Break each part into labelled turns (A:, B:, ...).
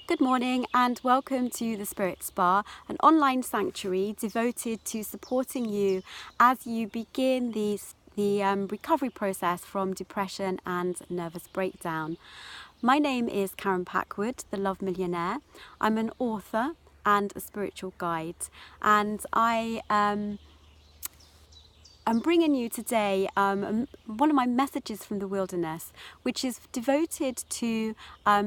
A: Good morning and welcome to the Spirit Spa, an online sanctuary devoted to supporting you as you begin the recovery process from depression and nervous breakdown. My name is Karen Packwood, the Love Millionaire. I'm an author and a spiritual guide, and I'm bringing you today one of my messages from the wilderness, which is devoted to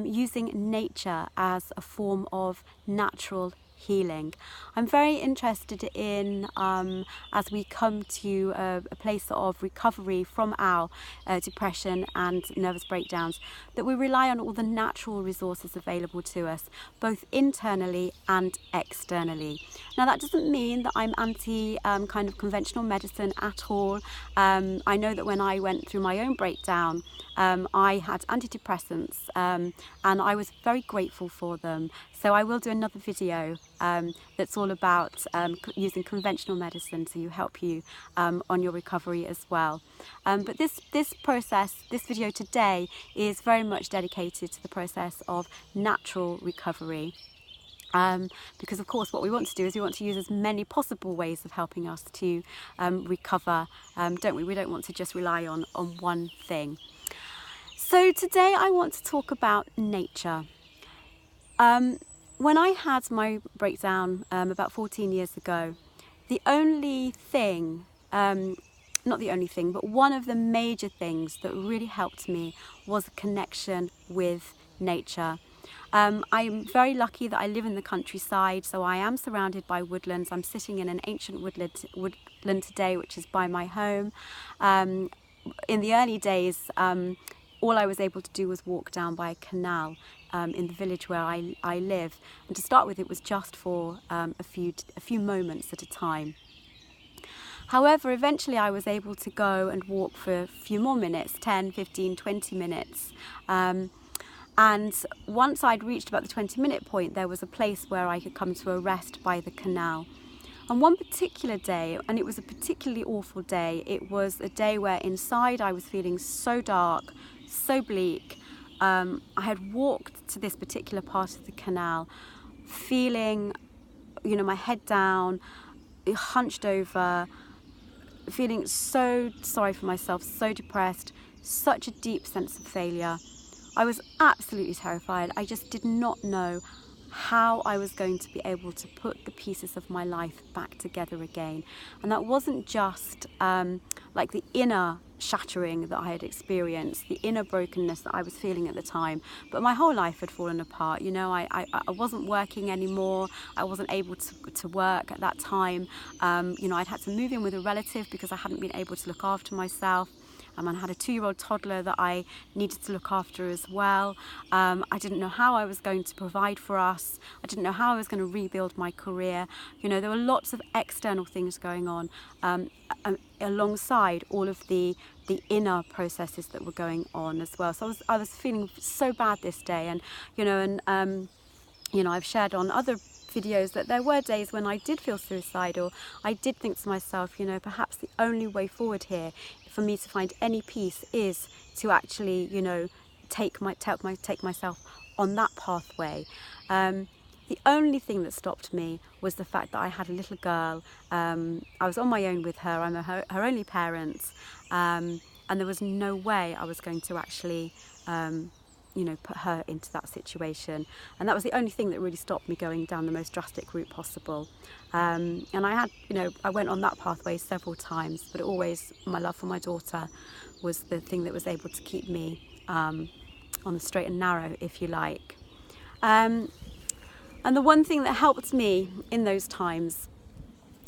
A: using nature as a form of natural healing. I'm very interested in, as we come to a place of recovery from our depression and nervous breakdowns, that we rely on all the natural resources available to us, both internally and externally. Now, that doesn't mean that I'm anti kind of conventional medicine at all. I know that when I went through my own breakdown, I had antidepressants and I was very grateful for them. So I will do another video that's all about using conventional medicine to help you on your recovery as well. But this video today is very much dedicated to the process of natural recovery. Because of course what we want to do is we want to use as many possible ways of helping us to recover, don't we? We don't want to just rely on one thing. So today I want to talk about nature. When I had my breakdown about 14 years ago, the only thing, not the only thing, but one of the major things that really helped me was a connection with nature. I'm very lucky that I live in the countryside, so I am surrounded by woodlands. I'm sitting in an ancient woodland today, which is by my home. In the early days, all I was able to do was walk down by a canal in the village where I live. And to start with, it was just for a few moments at a time. However, eventually I was able to go and walk for a few more minutes, 10, 15, 20 minutes. And once I'd reached about the 20-minute point, there was a place where I could come to a rest by the canal. On one particular day, and it was a particularly awful day, it was a day where inside I was feeling so dark, so bleak. I had walked to this particular part of the canal feeling, my head down, hunched over, feeling so sorry for myself, so depressed, such a deep sense of failure. I was absolutely terrified. I just did not know how I was going to be able to put the pieces of my life back together again. And that wasn't just like the inner shattering that I had experienced, the inner brokenness that I was feeling at the time, but my whole life had fallen apart. I wasn't working anymore. I wasn't able to work at that time. I'd had to move in with a relative because I hadn't been able to look after myself. I had a 2-year-old toddler that I needed to look after as well. I didn't know how I was going to provide for us. I didn't know how I was going to rebuild my career. There were lots of external things going on alongside all of the inner processes that were going on as well. So I was feeling so bad this day, and I've shared on other videos that there were days when I did feel suicidal. I did think to myself, perhaps the only way forward here for me to find any peace is to actually, take myself on that pathway. The only thing that stopped me was the fact that I had a little girl. I was on my own with her. I'm her only parent, and there was no way I was going to actually put her into that situation. And that was the only thing that really stopped me going down the most drastic route possible. And I went on that pathway several times, but always my love for my daughter was the thing that was able to keep me on the straight and narrow, if you like. And the one thing that helped me in those times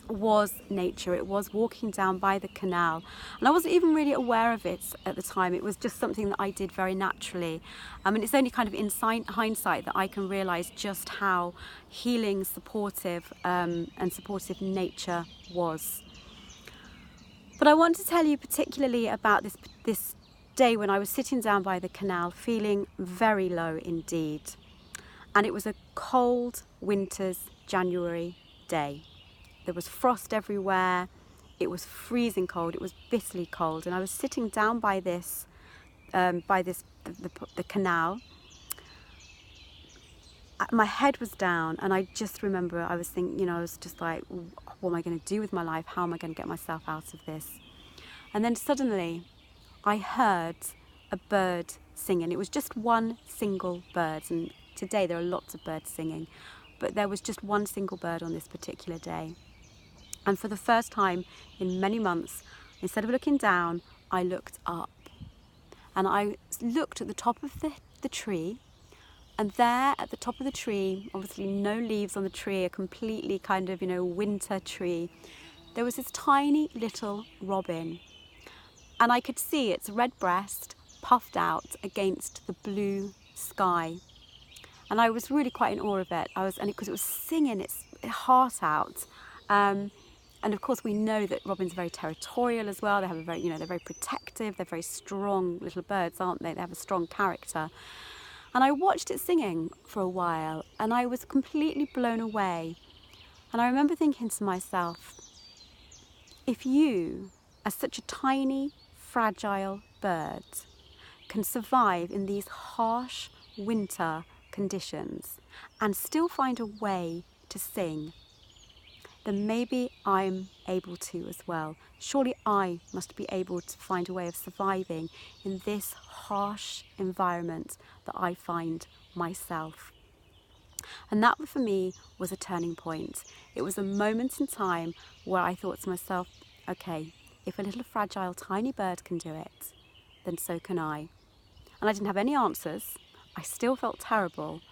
A: was nature. It was walking down by the canal, and I wasn't even really aware of it at the time. It was just something that I did very naturally. And it's only kind of in hindsight that I can realise just how healing, supportive and supportive nature was. But I want to tell you particularly about this day when I was sitting down by the canal feeling very low indeed. And it was a cold winter's January day. There was frost everywhere. It was freezing cold. It was bitterly cold, and I was sitting down by the canal, my head was down, and I just remember I was thinking, I was just like, what am I going to do with my life? How am I going to get myself out of this? And then suddenly I heard a bird singing. It was just one single bird, and today there are lots of birds singing, but there was just one single bird on this particular day. And for the first time in many months, instead of looking down, I looked up. And I looked at the top of the tree, and there at the top of the tree, obviously no leaves on the tree, a completely kind of, winter tree, there was this tiny little robin. And I could see its red breast puffed out against the blue sky. And I was really quite in awe of it. Because it was singing its heart out. And of course we know that robins are very territorial as well. They have they're very protective. They're very strong little birds, aren't they? They have a strong character. And I watched it singing for a while, and I was completely blown away. And I remember thinking to myself, if you, as such a tiny, fragile bird, can survive in these harsh winter conditions and still find a way to sing, then maybe I'm able to as well. Surely I must be able to find a way of surviving in this harsh environment that I find myself. And that for me was a turning point. It was a moment in time where I thought to myself, okay, if a little fragile tiny bird can do it, then so can I. And I didn't have any answers. I still felt terrible,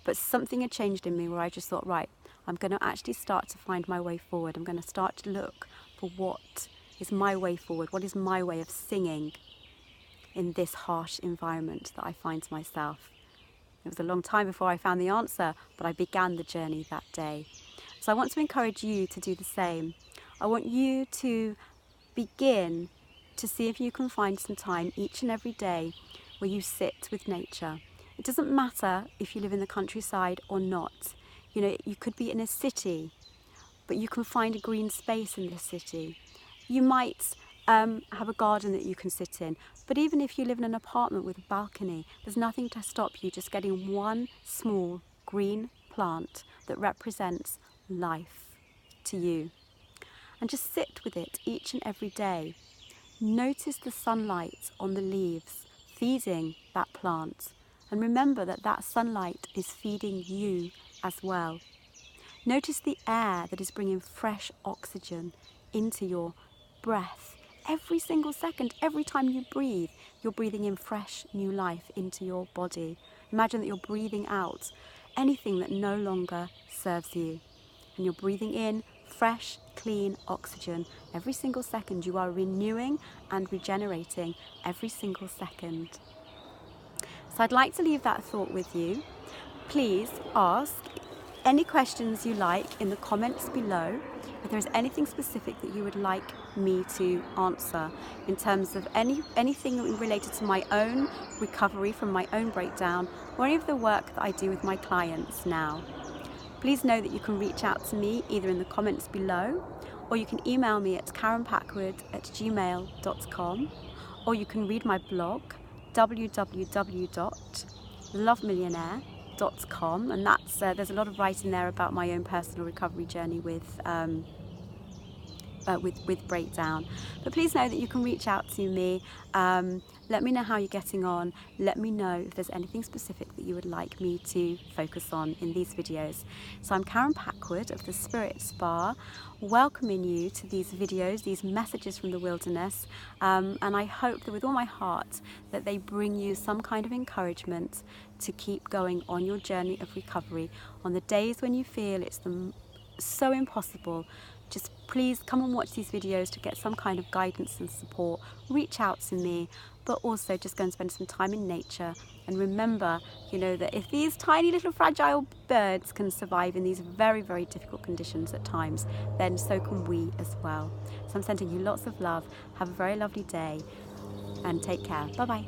A: but something had changed in me where I just thought, right, I'm going to actually start to find my way forward. I'm going to start to look for what is my way forward. What is my way of singing in this harsh environment that I find myself? It was a long time before I found the answer, but I began the journey that day. So I want to encourage you to do the same. I want you to begin to see if you can find some time each and every day where you sit with nature. It doesn't matter if you live in the countryside or not. You could be in a city, but you can find a green space in this city. You might have a garden that you can sit in, but even if you live in an apartment with a balcony, there's nothing to stop you just getting one small green plant that represents life to you. And just sit with it each and every day. Notice the sunlight on the leaves feeding that plant. And remember that sunlight is feeding you as well. Notice the air that is bringing fresh oxygen into your breath. Every single second, every time you breathe, you're breathing in fresh new life into your body. Imagine that you're breathing out anything that no longer serves you. And you're breathing in fresh, clean oxygen. Every single second you are renewing and regenerating every single second. So I'd like to leave that thought with you. Please ask any questions you like in the comments below. If there is anything specific that you would like me to answer in terms of anything related to my own recovery from my own breakdown, or any of the work that I do with my clients now, please know that you can reach out to me either in the comments below, or you can email me at karenpackwood@gmail.com, or you can read my blog www.lovemillionaire.com, and there's a lot of writing there about my own personal recovery journey with breakdown. But please know that you can reach out to me. Let me know how you're getting on. Let me know if there's anything specific that you would like me to focus on in these videos. So I'm Karen Packwood of the Spirit Spa, welcoming you to these videos, these messages from the wilderness, and I hope that with all my heart that they bring you some kind of encouragement to keep going on your journey of recovery. On the days when you feel it's so impossible, just please come and watch these videos to get some kind of guidance and support. Reach out to me, but also just go and spend some time in nature. And remember, that if these tiny little fragile birds can survive in these very, very difficult conditions at times, then so can we as well. So I'm sending you lots of love. Have a very lovely day and take care. Bye-bye.